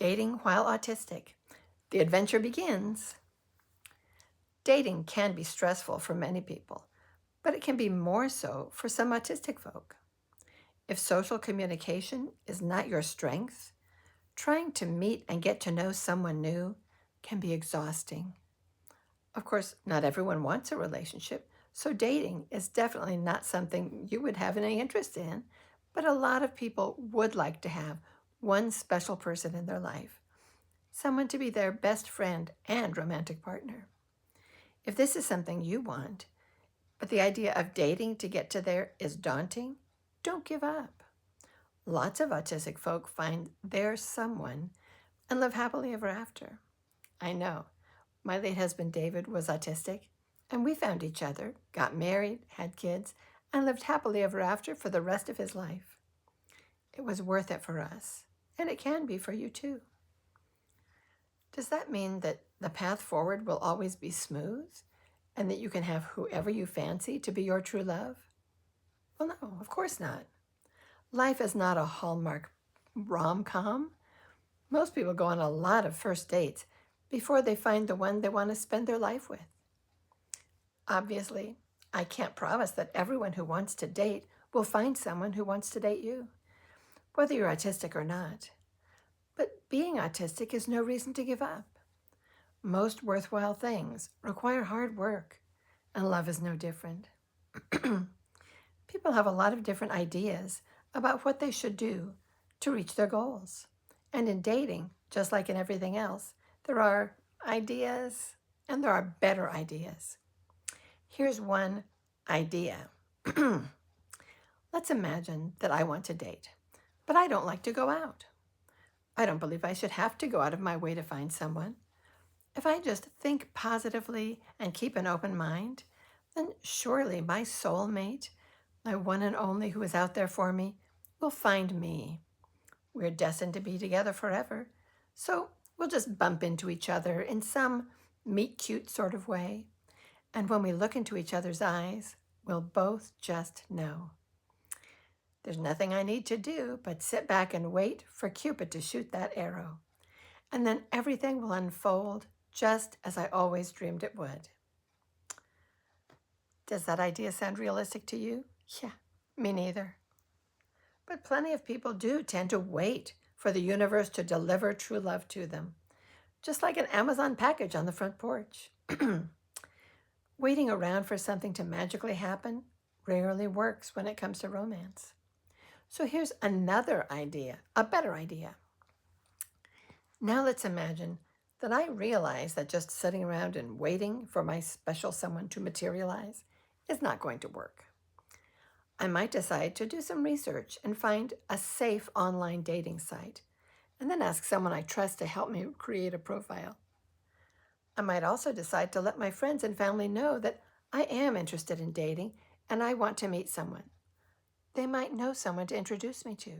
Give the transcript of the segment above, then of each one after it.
Dating While Autistic. The adventure begins. Dating can be stressful for many people, but it can be more so for some autistic folk. If social communication is not your strength, trying to meet and get to know someone new can be exhausting. Of course, not everyone wants a relationship, so dating is definitely not something you would have any interest in, but a lot of people would like to have one special person in their life, someone to be their best friend and romantic partner. If this is something you want, but the idea of dating to get to there is daunting, don't give up. Lots of autistic folk find their someone and live happily ever after. I know. My late husband David was autistic, and we found each other, got married, had kids, and lived happily ever after for the rest of his life. It was worth it for us, and it can be for you too. Does that mean that the path forward will always be smooth and that you can have whoever you fancy to be your true love? Well, no, of course not. Life is not a Hallmark rom-com. Most people go on a lot of first dates before they find the one they want to spend their life with. Obviously, I can't promise that everyone who wants to date will find someone who wants to date you, whether you're autistic or not. But being autistic is no reason to give up. Most worthwhile things require hard work, and love is no different. People have a lot of different ideas about what they should do to reach their goals. And in dating, just like in everything else, there are ideas and there are better ideas. Here's one idea. Let's imagine that I want to date, but I don't like to go out. I don't believe I should have to go out of my way to find someone. If I just think positively and keep an open mind, then surely my soulmate, my one and only who is out there for me, will find me. We're destined to be together forever, so we'll just bump into each other in some meet-cute sort of way. And when we look into each other's eyes, we'll both just know. There's nothing I need to do but sit back and wait for Cupid to shoot that arrow. And then everything will unfold just as I always dreamed it would. Does that idea sound realistic to you? Yeah, me neither. But plenty of people do tend to wait for the universe to deliver true love to them, just like an Amazon package on the front porch. Waiting around for something to magically happen rarely works when it comes to romance. So here's another idea, a better idea. Now let's imagine that I realize that just sitting around and waiting for my special someone to materialize is not going to work. I might decide to do some research and find a safe online dating site, and then ask someone I trust to help me create a profile. I might also decide to let my friends and family know that I am interested in dating and I want to meet someone. They might know someone to introduce me to.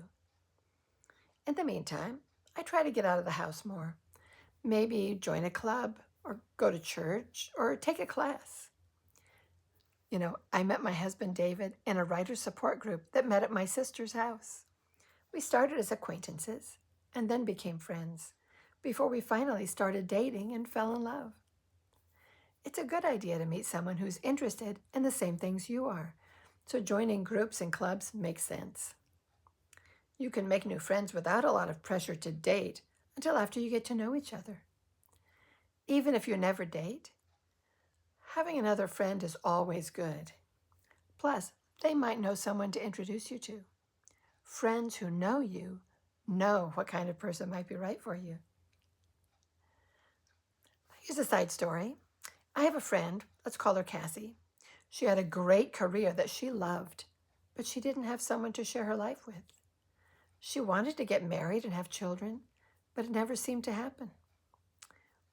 In the meantime, I try to get out of the house more. Maybe join a club or go to church or take a class. I met my husband David in a writer support group that met at my sister's house. We started as acquaintances and then became friends before we finally started dating and fell in love. It's a good idea to meet someone who's interested in the same things you are, so joining groups and clubs makes sense. You can make new friends without a lot of pressure to date until after you get to know each other. Even if you never date, having another friend is always good. Plus, they might know someone to introduce you to. Friends who know you know what kind of person might be right for you. Here's a side story. I have a friend, let's call her Cassie. She had a great career that she loved, but she didn't have someone to share her life with. She wanted to get married and have children, but it never seemed to happen.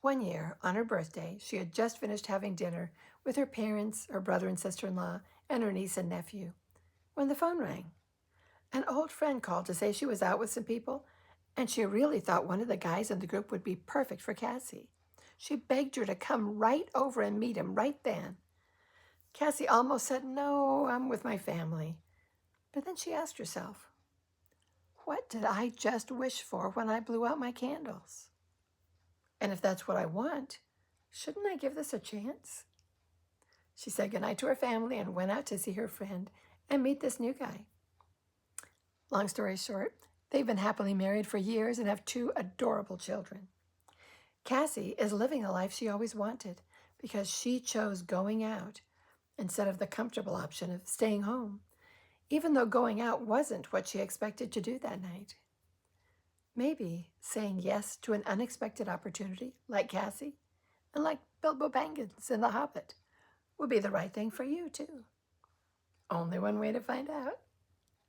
One year, on her birthday, she had just finished having dinner with her parents, her brother and sister-in-law, and her niece and nephew, when the phone rang. An old friend called to say she was out with some people, and she really thought one of the guys in the group would be perfect for Cassie. She begged her to come right over and meet him right then. Cassie almost said, "No, I'm with my family." But then she asked herself, what did I just wish for when I blew out my candles? And if that's what I want, shouldn't I give this a chance? She said goodnight to her family and went out to see her friend and meet this new guy. Long story short, they've been happily married for years and have 2 adorable children. Cassie is living the life she always wanted because she chose going out instead of the comfortable option of staying home, even though going out wasn't what she expected to do that night. Maybe saying yes to an unexpected opportunity, like Cassie, and like Bilbo Baggins in The Hobbit, would be the right thing for you, too. Only one way to find out.